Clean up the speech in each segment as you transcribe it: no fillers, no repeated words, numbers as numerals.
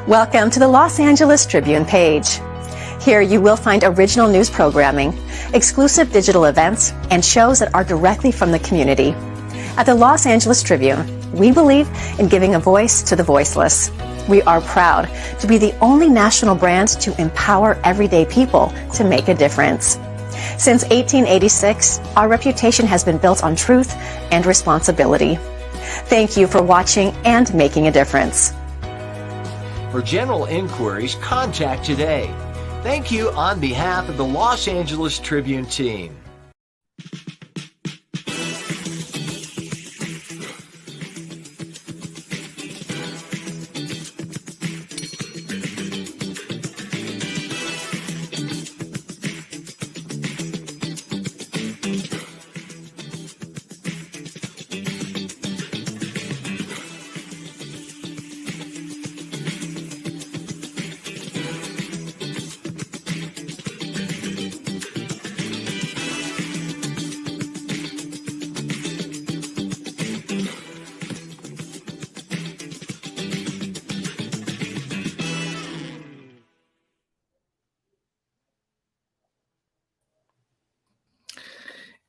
Welcome to the Los Angeles Tribune page. Here you will find original news programming, exclusive digital events, and shows that are directly from the community. At the Los Angeles Tribune, we believe in giving a voice to the voiceless. We are proud to be the only national brand to empower everyday people to make a difference. Since 1886, our reputation has been built on truth and responsibility. Thank you for watching and making a difference. For general inquiries, contact today. Thank you on behalf of the Los Angeles Tribune team.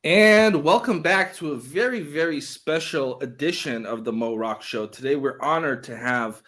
And welcome back to a very, very special edition of the Moe Rock Show. Today, we're honored to have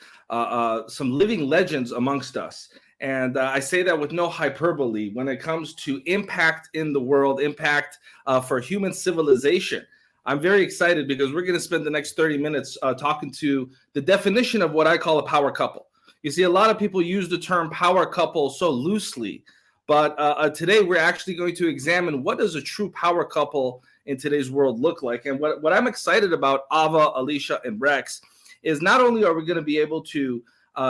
some living legends amongst us. And I say that with no hyperbole when it comes to impact in the world, impact for human civilization. I'm very excited because we're going to spend the next 30 minutes talking to the definition of what I call a power couple. You see, a lot of people use the term power couple so loosely. But today we're actually going to examine what does a true power couple in today's world look like. And what I'm excited about, Ava, Alicia, and Rex, is not only are we going to be able to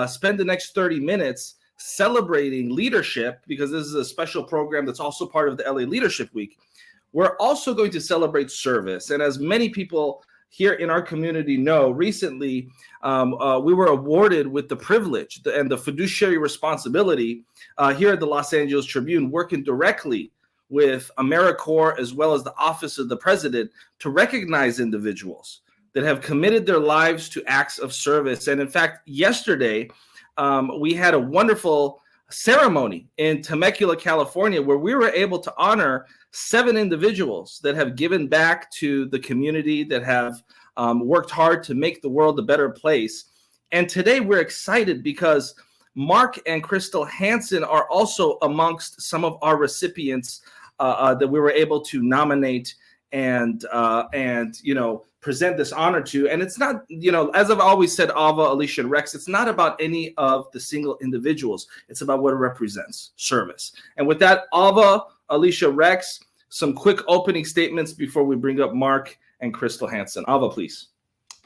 spend the next 30 minutes celebrating leadership, because this is a special program that's also part of the LA Leadership Week, we're also going to celebrate service. And as many people here in our community know, recently we were awarded with the privilege and the fiduciary responsibility here at the Los Angeles Tribune, working directly with AmeriCorps as well as the Office of the President to recognize individuals that have committed their lives to acts of service. And in fact, yesterday, we had a wonderful ceremony in Temecula, California, where we were able to honor 7 individuals that have given back to the community, that have worked hard to make the world a better place. And today we're excited because Mark and Crystal Hansen are also amongst some of our recipients that we were able to nominate and present this honor to. And it's not, as I've always said, Ava, Alicia, and Rex, it's not about any of the single individuals. It's about what it represents, service. And with that, Ava, Alicia, Rex, some quick opening statements before we bring up Mark and Crystal Hansen. Ava, please.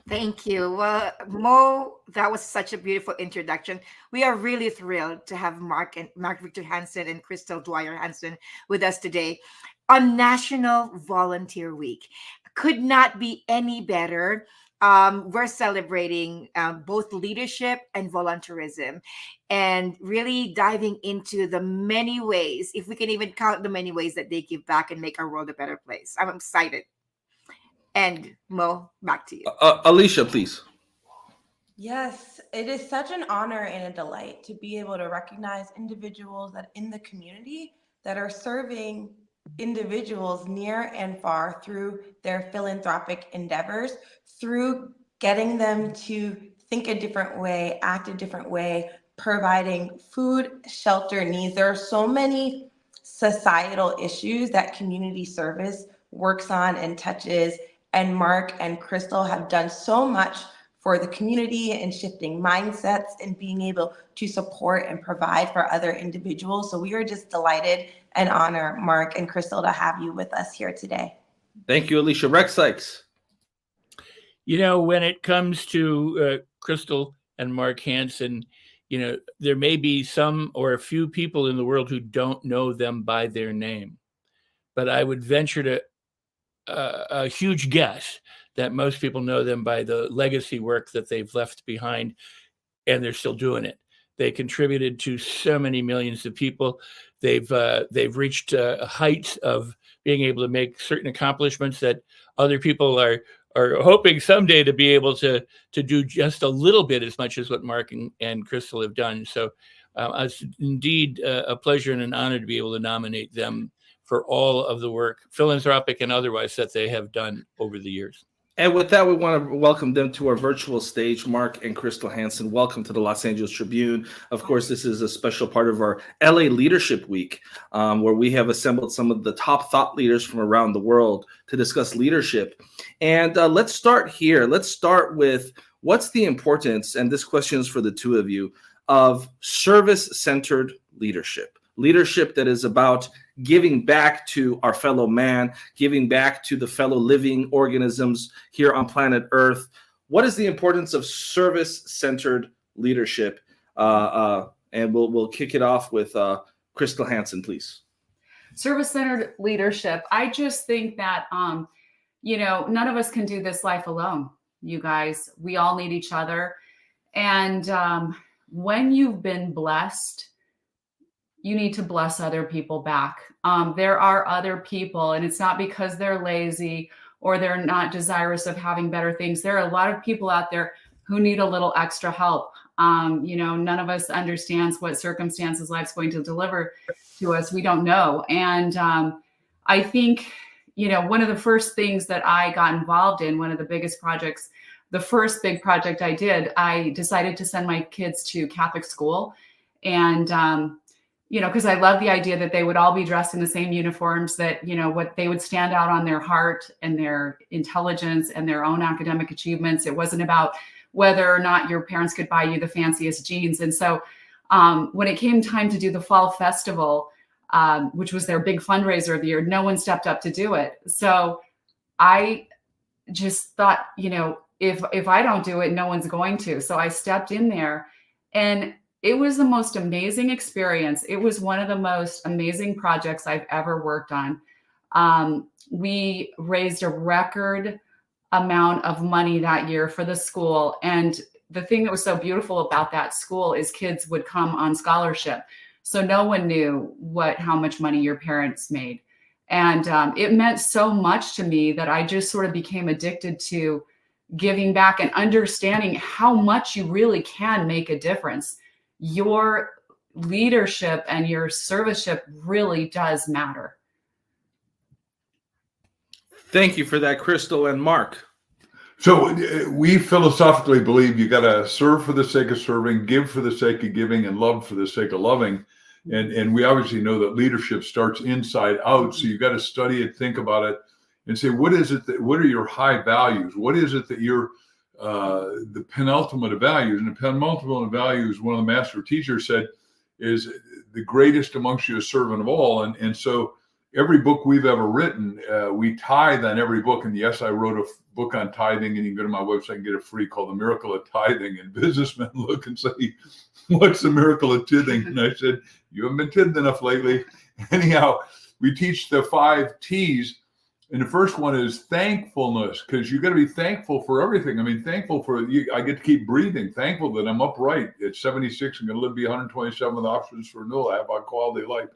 Thank you. Well, Mo, that was such a beautiful introduction. We are really thrilled to have Mark Victor Hansen and Crystal Dwyer-Hansen with us today on National Volunteer Week. Could not be any better. We're celebrating both leadership and volunteerism, and really diving into the many ways, if we can even count the many ways that they give back and make our world a better place. I'm excited. And Mo, back to you. Alicia, please. Yes, it is such an honor and a delight to be able to recognize individuals that in the community that are serving individuals near and far through their philanthropic endeavors, through getting them to think a different way, act a different way, providing food, shelter needs. There are so many societal issues that community service works on and touches. And Mark and Crystal have done so much for the community and shifting mindsets and being able to support and provide for other individuals. So we are just delighted and honor Mark and Crystal to have you with us here today. Thank you, Alicia. Rex Sykes. When it comes to Crystal and Mark Hansen, there may be some or a few people in the world who don't know them by their name. But I would venture to a huge guess that most people know them by the legacy work that they've left behind, and they're still doing it. They contributed to so many millions of people. They've reached heights of being able to make certain accomplishments that other people are are hoping someday to be able to do just a little bit as much as what Mark and Crystal have done. So it's indeed a pleasure and an honor to be able to nominate them for all of the work, philanthropic and otherwise, that they have done over the years. And with that, we want to welcome them to our virtual stage. Mark and Crystal Hansen, welcome to the Los Angeles Tribune. Of course, this is a special part of our LA Leadership Week, where we have assembled some of the top thought leaders from around the world to discuss leadership. And let's start here. Let's start with what's the importance, and this question is for the two of you, of service-centered leadership. Leadership that is about giving back to our fellow man, giving back to the fellow living organisms here on planet Earth. What is the importance of service-centered leadership? And we'll kick it off with Crystal Hansen, please. Service-centered leadership. I just think that, none of us can do this life alone, you guys. We all need each other. And when you've been blessed, you need to bless other people back. There are other people, and it's not because they're lazy or they're not desirous of having better things. There are a lot of people out there who need a little extra help. None of us understands what circumstances life's going to deliver to us. We don't know. And I think, one of the first things that I got involved in, one of the biggest projects, the first big project I did, I decided to send my kids to Catholic school. And because I love the idea that they would all be dressed in the same uniforms, that, what they would stand out on their heart and their intelligence and their own academic achievements. It wasn't about whether or not your parents could buy you the fanciest jeans. And so when it came time to do the fall festival, which was their big fundraiser of the year, no one stepped up to do it. So I just thought, if I don't do it, no one's going to. So I stepped in there, and it was the most amazing experience. It was one of the most amazing projects I've ever worked on. We raised a record amount of money that year for the school. And the thing that was so beautiful about that school is kids would come on scholarship. So no one knew how much money your parents made. And it meant so much to me that I just sort of became addicted to giving back and understanding how much you really can make a difference. Your leadership and your serviceship really does matter. Thank you for that, Crystal. And Mark. So we philosophically believe you got to serve for the sake of serving, give for the sake of giving, and love for the sake of loving. And we obviously know that leadership starts inside out. So you got to study it, think about it, and say, what are your high values? What is it that you're the penultimate of values? And the penultimate of values, one of the master teachers said, is the greatest amongst you is servant of all. And so every book we've ever written, we tithe on every book. And yes, I wrote a book on tithing, and you can go to my website and get it free, called The Miracle of Tithing. And businessmen look and say, what's the miracle of tithing? And I said, you haven't been tithed enough lately. Anyhow, we teach the 5 T's. And the first one is thankfulness, because you got to be thankful for everything. I mean, thankful for I get to keep breathing, thankful that I'm upright at 76. I'm going to live to be 127 with options for renewal. I have a quality of life,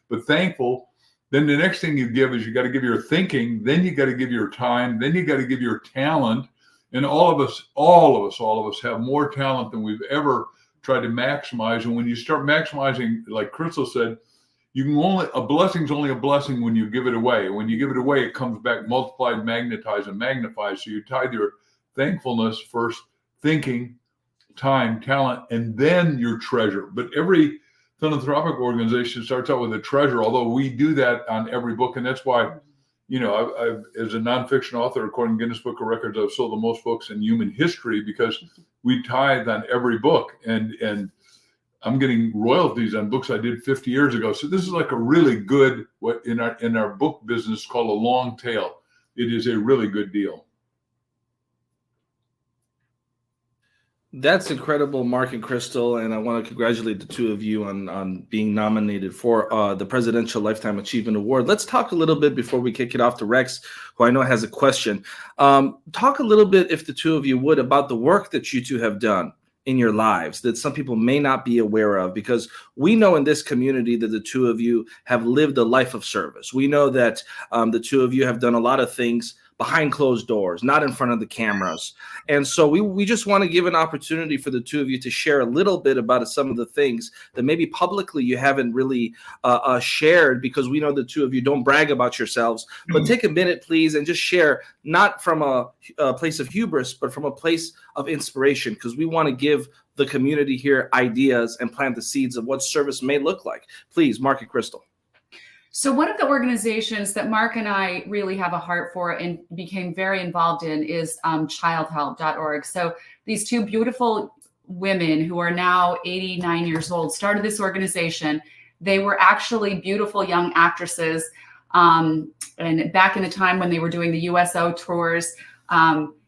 but thankful. Then the next thing you give is you got to give your thinking. Then you got to give your time. Then you got to give your talent. And all of us have more talent than we've ever tried to maximize. And when you start maximizing, like Crystal said, a blessing's only a blessing when you give it away. When you give it away, it comes back multiplied, magnetized, and magnified. So you tithe your thankfulness first, thinking, time, talent, and then your treasure. But every philanthropic organization starts out with a treasure, although we do that on every book. And that's why, I've, as a nonfiction author, according to Guinness Book of Records, I've sold the most books in human history, because we tithe on every book. And I'm getting royalties on books I did 50 years ago. So this is like a really good, what in our book business called a long tail. It is a really good deal. That's incredible, Mark and Crystal, and I want to congratulate the two of you on being nominated for the Presidential Lifetime Achievement Award. Let's talk a little bit before we kick it off to Rex, who I know has a question. Talk a little bit, if the two of you would, about the work that you two have done in your lives that some people may not be aware of, because we know in this community that the two of you have lived a life of service. We know that the two of you have done a lot of things behind closed doors, not in front of the cameras. And so we just want to give an opportunity for the two of you to share a little bit about some of the things that maybe publicly you haven't really shared, because we know the two of you don't brag about yourselves. But take a minute, please, and just share, not from a place of hubris, but from a place of inspiration, because we want to give the community here ideas and plant the seeds of what service may look like. Please, Mark and Crystal. So one of the organizations that Mark and I really have a heart for and became very involved in is childhelp.org. So these two beautiful women who are now 89 years old started this organization. They were actually beautiful young actresses. And back in the time when they were doing the USO tours,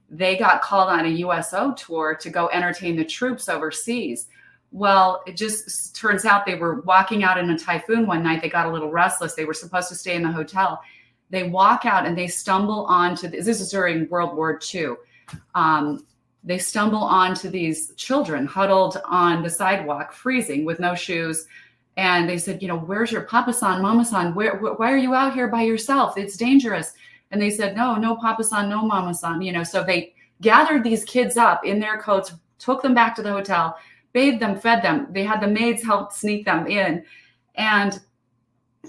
they got called on a USO tour to go entertain the troops overseas. Well, it just turns out they were walking out in a typhoon one night. They got a little restless. They were supposed to stay in the hotel. They walk out and they stumble onto, this is during World War II. They stumble onto these children huddled on the sidewalk, freezing with no shoes. And they said, where's your papa-san, mama-san? Why are you out here by yourself? It's dangerous. And they said, no papa-san, no mama-san. So they gathered these kids up in their coats, took them back to the hotel, bathed them, fed them. They had the maids help sneak them in. And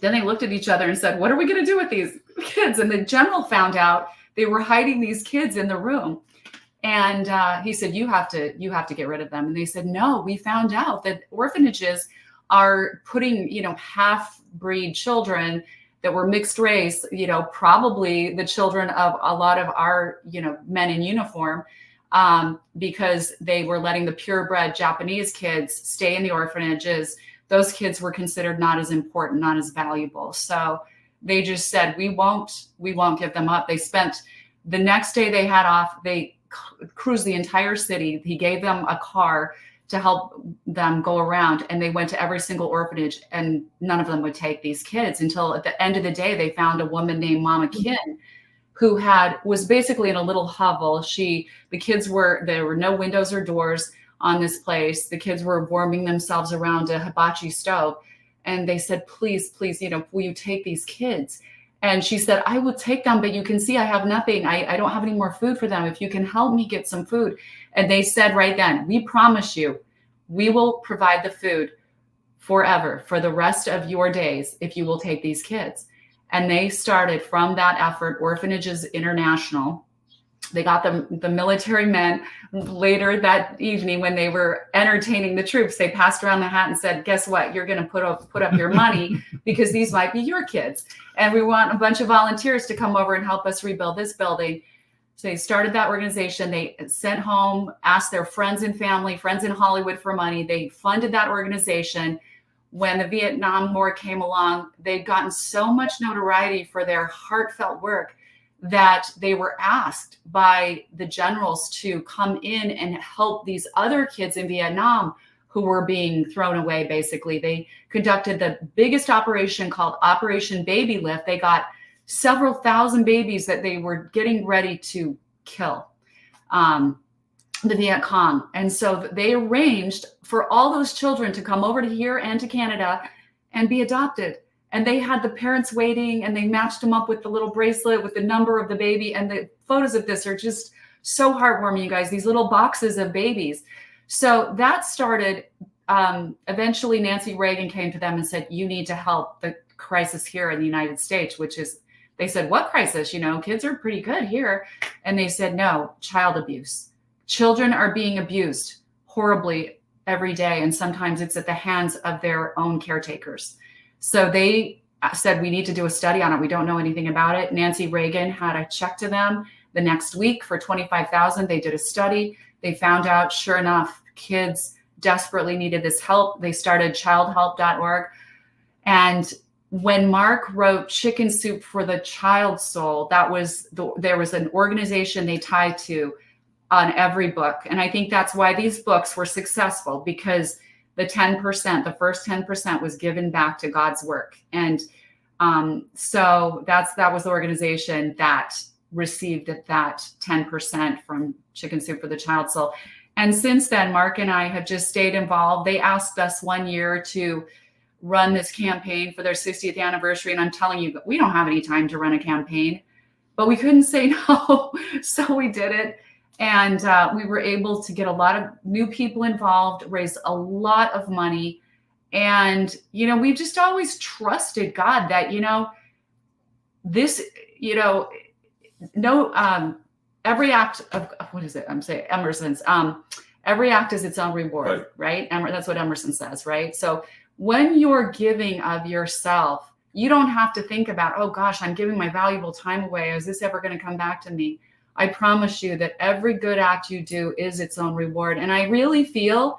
then they looked at each other and said, what are we going to do with these kids? And the general found out they were hiding these kids in the room. And he said, you have to get rid of them. And they said, no, we found out that orphanages are putting, half-breed children that were mixed race, probably the children of a lot of our, men in uniform, because they were letting the purebred Japanese kids stay in the orphanages. Those kids were considered not as important, not as valuable. So they just said, we won't give them up. They spent the next day they had off, they cruised the entire city. He gave them a car to help them go around, and they went to every single orphanage, and none of them would take these kids until at the end of the day, they found a woman named Mama Kin, who was basically in a little hovel. There were no windows or doors on this place. The kids were warming themselves around a hibachi stove. And they said, please, will you take these kids? And she said, I will take them, but you can see I have nothing. I don't have any more food for them. If you can help me get some food. And they said right then, we promise you, we will provide the food forever for the rest of your days if you will take these kids. And they started from that effort, Orphanages International. They got the military men later that evening when they were entertaining the troops. They passed around the hat and said, guess what? You're going to put up your money because these might be your kids. And we want a bunch of volunteers to come over and help us rebuild this building. So they started that organization. They sent home, asked their friends and family, friends in Hollywood for money. They funded that organization. When the Vietnam War came along, they'd gotten so much notoriety for their heartfelt work that they were asked by the generals to come in and help these other kids in Vietnam who were being thrown away, basically. They conducted the biggest operation called Operation Baby Lift. They got several thousand babies that they were getting ready to kill, the Viet Cong. And so they arranged for all those children to come over to here and to Canada and be adopted. And they had the parents waiting, and they matched them up with the little bracelet with the number of the baby. And the photos of this are just so heartwarming, you guys, these little boxes of babies. So that started, eventually Nancy Reagan came to them and said, you need to help the crisis here in the United States, which is, they said, what crisis? Kids are pretty good here. And they said, no, child abuse. Children are being abused horribly every day. And sometimes it's at the hands of their own caretakers. So they said, we need to do a study on it. We don't know anything about it. Nancy Reagan had a check to them the next week for $25,000. They did a study. They found out, sure enough, kids desperately needed this help. They started childhelp.org. And when Mark wrote Chicken Soup for the Child Soul, there was an organization they tied to on every book. And I think that's why these books were successful, because the 10%, the first 10% was given back to God's work. And so that was the organization that received that 10% from Chicken Soup for the Child Soul. And since then, Mark and I have just stayed involved. They asked us one year to run this campaign for their 60th anniversary. And I'm telling you, we don't have any time to run a campaign. but we couldn't say no. So we did it. And we were able to get a lot of new people involved, raise a lot of money. And, we just always trusted God that, this, every act of, what is it? I'm saying Emerson's, every act is its own reward, right? That's what Emerson says, right? So when you're giving of yourself, you don't have to think about, oh gosh, I'm giving my valuable time away. Is this ever going to come back to me? I promise you that every good act you do is its own reward. And I really feel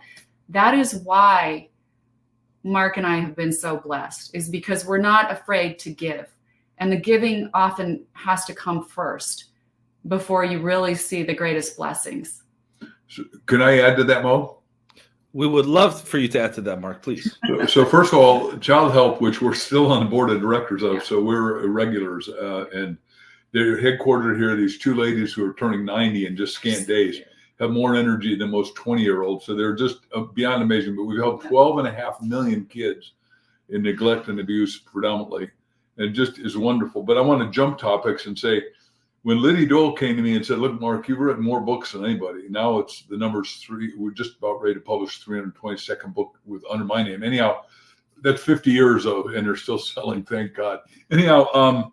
that is why Mark and I have been so blessed, is because we're not afraid to give. And the giving often has to come first before you really see the greatest blessings. So, can I add to that, Mo? We would love for you to add to that, Mark, please. So first of all, Child Help, which we're still on the board of directors of, so we're regulars, and they're headquartered here. These two ladies who are turning 90 in just scant days have more energy than most 20-year-olds. So they're just beyond amazing. But we've helped 12.5 million kids in neglect and abuse predominantly. And it just is wonderful. But I want to jump topics and say, when Liddy Dole came to me and said, look, Mark, you've written more books than anybody. Now it's the number's 3. We're just about ready to publish 322nd book under my name. Anyhow, that's 50 years of, and they're still selling, thank God. Anyhow,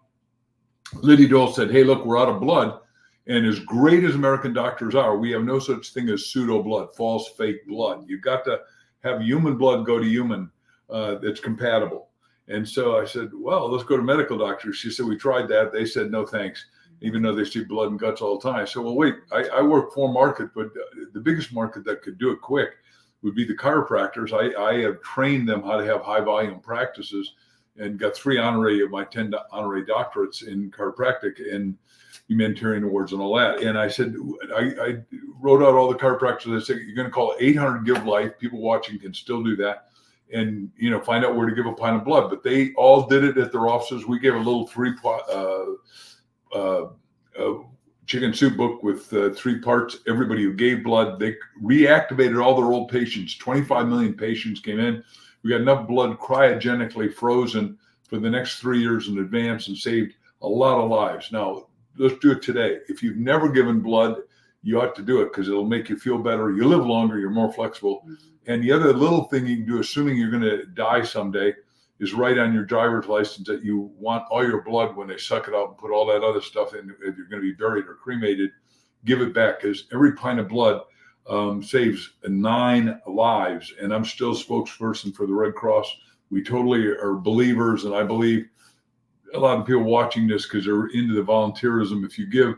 Liddy Dole said, hey, look, we're out of blood. And as great as American doctors are, we have no such thing as pseudo blood, false, fake blood. You've got to have human blood go to human that's compatible. And so I said, well, let's go to medical doctors. She said, we tried that. They said, no, thanks, even though they see blood and guts all the time. So, well, wait, I work for a market, but the biggest market that could do it quick would be the chiropractors. I have trained them how to have high volume practices and got 3 honorary of my 10 honorary doctorates in chiropractic and humanitarian awards and all that. And I said, I wrote out all the chiropractors. I said, you're going to call it 800 Give Life. People watching can still do that. And, find out where to give a pint of blood. But they all did it at their offices. We gave a little 3-pot chicken soup book with 3 parts. Everybody who gave blood, they reactivated all their old patients. 25 million patients came in. We got enough blood cryogenically frozen for the next 3 years in advance and saved a lot of lives. Now, let's do it today. If you've never given blood, you ought to do it because it'll make you feel better. You live longer, you're more flexible. And the other little thing you can do, assuming you're going to die someday, is write on your driver's license that you want all your blood when they suck it out and put all that other stuff in. If you're going to be buried or cremated, give it back, because every pint of blood saves 9 lives. And I'm still spokesperson for the Red Cross. We totally are believers, and I believe a lot of people watching this, because they're into the volunteerism. If you give